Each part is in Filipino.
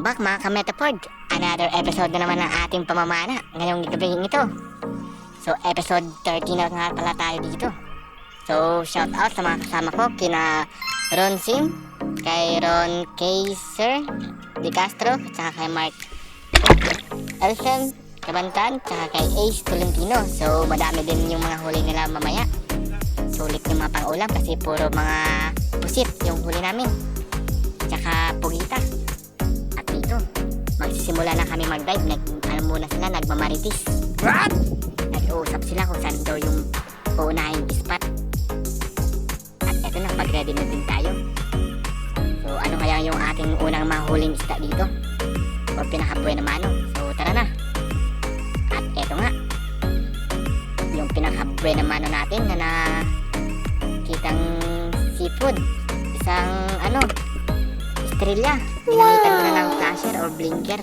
back mga ka-Metapod. Another episode na naman ng ating pamamana ngayong gabing ito. So episode 30 na nga pala tayo dito. So shout out sa mga kasama ko kina Ron Sim, kay Ron Kaiser De Castro, tsaka kay Mark Elsen Kabantan, tsaka kay Ace Tolentino. So madami din yung mga huli nila mamaya. Sulit yung mga pang-ulam kasi puro mga pusit yung huli namin, tsaka pugita. At dito magsisimula na kami mag-dive. Muna sila nagmamaritis. What? Nag-uusap sila kung saan daw yung uunahing spot. At eto na, pag-ready na din tayo. So ano kaya yung ating unang mahuling isda dito, o pinaka-buena mano? So tara na. At eto nga yung pinaka-buena mano natin na nakitang seafood. Isang estrella. Ginamitan ko na ng flasher o blinker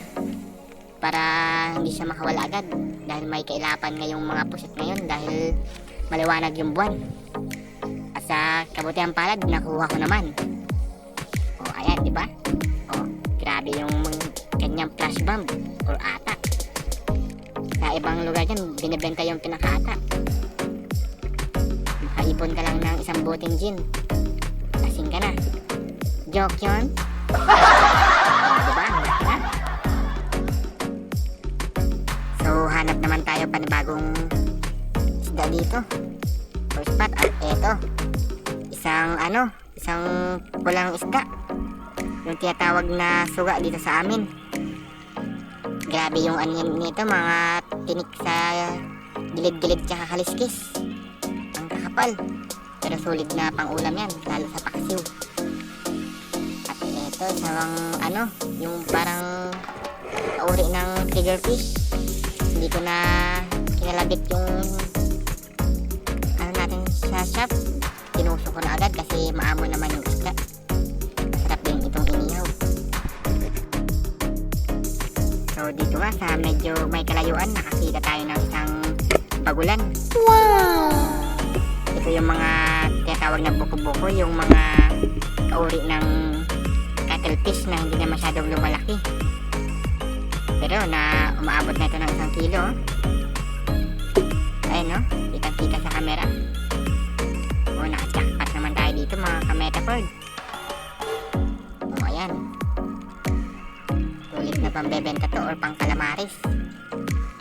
para hindi siya makawala agad, dahil may kailapan ngayong mga pusit ngayon dahil maliwanag yung buwan. At sa kabutihan palad, nakuha ko naman. O ayan, di ba? O grabe yung kanyang flash bomb or ata. Sa ibang lugar dyan, binibenta yung pinaka-ata. Makaipon ka lang ng isang boteng gin, lasing ka na. Joke yun. Diba? Ha? So hanap naman tayo panibagong isda dito or spot. At eto, isang pulang isda, yung tinatawag na suga dito sa amin. Grabe yung anyan nito, mga tinik sa gilid-gilid tsaka kaliskis. Ang kakapal, pero solid na pang ulam yan, lalo sa paksiw. At eto, isang yung parang kauri ng triggerfish. Hindi ko na kinalabit yung natin sa shop. Tinusok ko na agad kasi maamo naman yung isda. Masarap din itong inihaw. So dito nga sa medyo may kalayuan, nakakita tayo ng isang bagulan. Wow! Ito yung mga tinatawag na buko-buko, yung mga kauri ng cuttlefish na hindi na masyadong lumalaki. Pero na umaabot na ito ng 1 kilo. Ayun, no? Kitang-kita sa camera. O, naka-jackpot naman tayo dito mga ka-Metapod. O, ayan. Sulit na pambebenta to or pang calamares.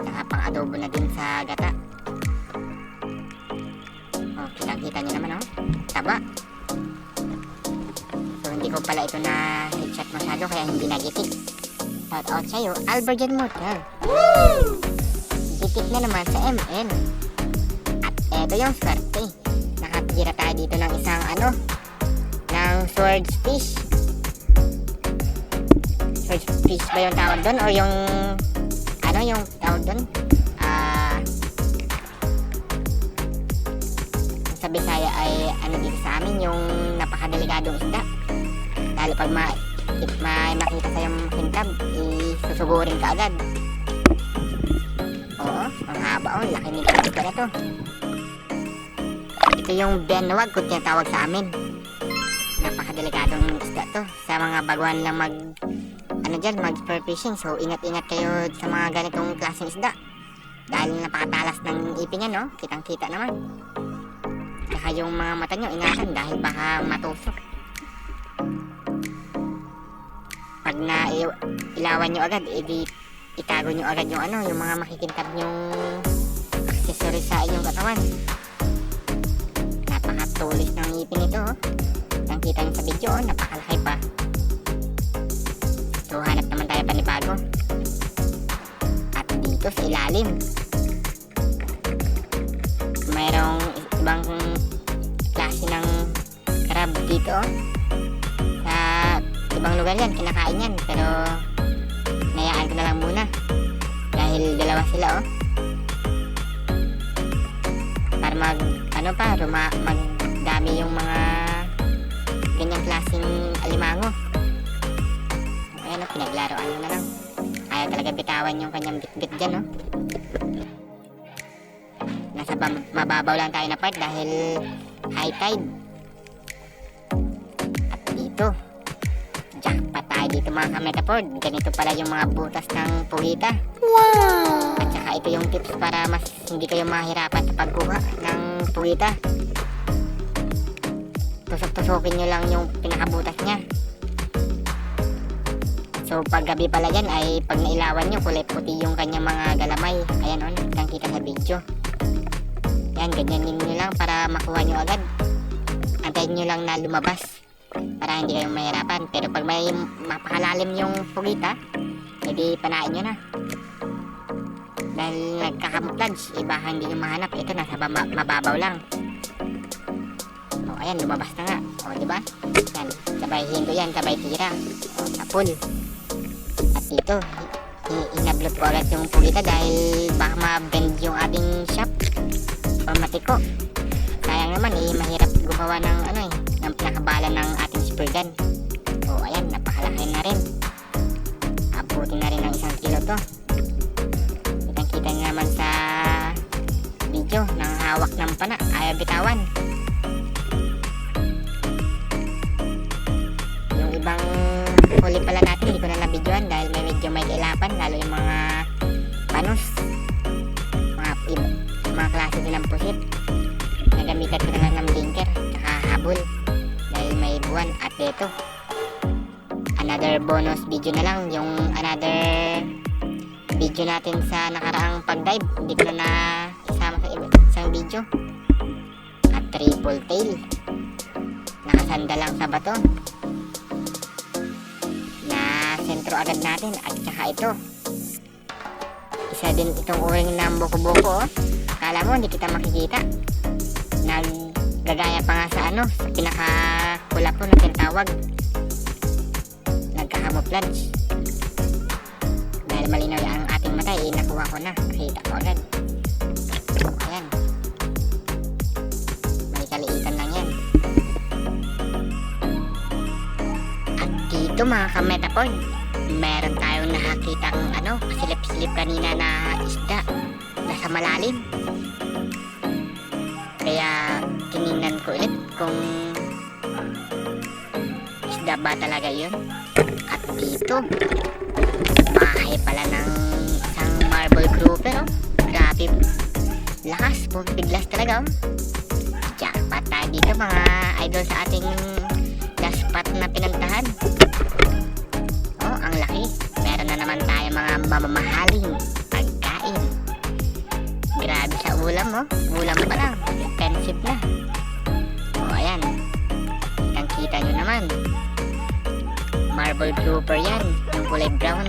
Saka pang adobo na din sa gata. O, kitang-kita nyo naman, oh. Taba. So, hindi ko pala ito na headshot masyado kaya hindi nagitik. Shout out sa'yo, Albergen Motel. Gitik na naman sa ML. At eto yung swerte. Nakatira tayo dito ng isang ng swordfish. Swordfish ba yung tawag doon? O yung yung tawag doon? Sa Bisaya ay dito sa amin, yung napakadelikadong isda. Dahil pag may makita sa'yong kintab, isusugurin ka agad. Oo, ang haba, laki nito isda na to. Ito yung benwag kung tinatawag sa amin. Napakadelikadong isda to. Sa mga baguhan lang mag spear fishing, so ingat-ingat kayo sa mga ganitong klaseng isda. Dahil napakatalas ng ipin yan, no? Kitang-kita naman. Saka yung mga mata nyo, ingatan dahil baka matusok. Pag ilawan nyo agad, itago nyo agad yung yung mga makikintab nyong accessories sa inyong katawan. Napakatulis ng ngipin ito, oh. Nakita nyo sa video, oh, napakalaki pa. So hanap naman tayo panibago. At dito sa ilalim, mayroong ibang klase ng crab dito, oh. Ibang lugar yan, kinakain yan, pero nayaan ko na lang muna dahil dalawa sila, oh. Para magdami yung mga ganyang klaseng alimango. Ayan, pinaglaruan mo na lang. Ayaw talaga bitawan yung kanyang bit-bit dyan, oh. Nasa mababaw lang tayo na part dahil high tide. At dito, jackpot tayo dito mga kametapod, ganito pala yung mga butas ng pugita. Wow! At saka ito yung tips para mas hindi kayo mahirapan sa pagkuha ng pugita. Tusok-tusokin nyo lang yung pinakabutas niya. So pag gabi pala yan ay pag nailawan nyo, kulay puti yung kanyang mga galamay. Ayan o, nakikita sa video. Yan, ganyanin nyo lang para makuha nyo agad. Antayin nyo lang na lumabas para hindi kayo mahirapan. Pero pag may mapakalalim yung pugita, edi panain nyo na. Dahil nagka-camouflage, iba hindi nyo mahanap. Ito nasa mababaw lang. O ayan, lumabas na nga. O diba? Yan, sabay hindo yan, sabay tira. O sa pool. At dito, inablot ko agad yung pugita dahil baka ma-bend yung ating shop o matiko. Sayang naman mahirap gumawa ng ng pinakabala ng ating spray gun. O ayan, napakalaki na rin. Abutin na rin ng 1 kilo to. Kitang-kita nyo naman sa video ng hawak ng pana, ayaw bitawan. Yung ibang huli pala natin, hindi ko na nabidyoan dahil medyo may kailapan, lalo yung mga panos, mga klase din ng pusit. Nagamitan ko na lang ng blinker saka habol dahil may buwan. At ito, another bonus video na lang, yung another video natin sa nakaraang pag-dive, hindi ko na isama sa isang video. At triple tail, nakasanda lang sa bato, na sentro agad natin. At saka ito, isa din itong uring ng buko-buko. Akala mo hindi kita makikita, naggagaya pa nga sa sa pinakakulap po na tinatawag, nagka-camouflage. Dahil malinaw ang ating mata, nakuha ko na, nakita ko agad. Ayan, may kaliitan lang yan. At dito mga kametapod, meron tayong nakakitang pasilip-silip kanina na isda nasa malalim. Kaya tinignan ko ulit kung isda ba talaga yun. At dito, bahay pala ng isang marble grouper. Grabe, lakas, biglas talaga. Jackpot tayo dito mga idol sa ating last spot na pinantahan. Ang laki. Meron na naman tayo mga mamamahaling pagkain. Grabe sa ulam ulam pa lang, expensive na. O ayan, kita nyo naman, marble grouper yan, yung kulay brown,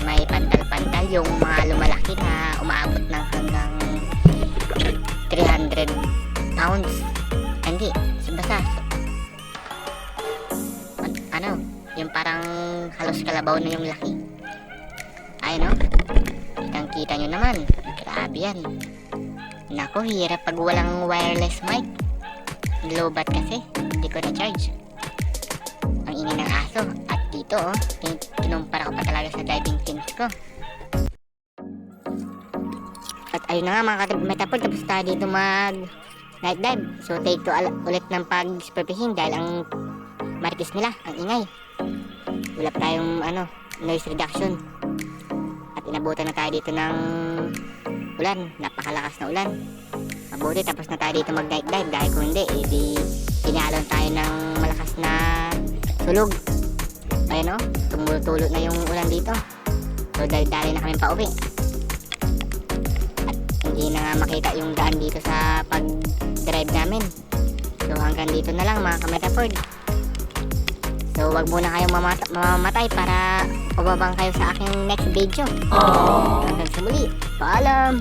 may pantal-pantal, yung mga lumalaki na umaabot ng hanggang 300 pounds. Hindi, basta yung parang halos kalabaw na yung laki. Ayun kita nyo naman, grabe yan. Nako, hirap pag walang wireless mic. Low-bat kasi, hindi ko na-charge. Ang ingay ng aso. At dito kinumpara ko pa talaga sa diving fins ko. At ayun na nga mga kametapod, tapos tayo dito mag night dive. So take to ulit ng pag-superfishing dahil ang marites nila, ang ingay. Wala pa tayong noise reduction. At inabutan na tayo dito ng ulan, napakalakas na ulan. Mabuti tapos na tayo dito mag-night dive dahil kung hindi, pinalon tayo ng malakas na sulog. Ayun tumutulo na yung ulan dito. So dali na kami pauwi. At hindi na nga makita yung daan dito sa pag-drive namin. So hanggang dito na lang mga kametapod. So wag muna kayong mamamatay para pababang kayo sa aking next video. Hanggang sa muli, paalam!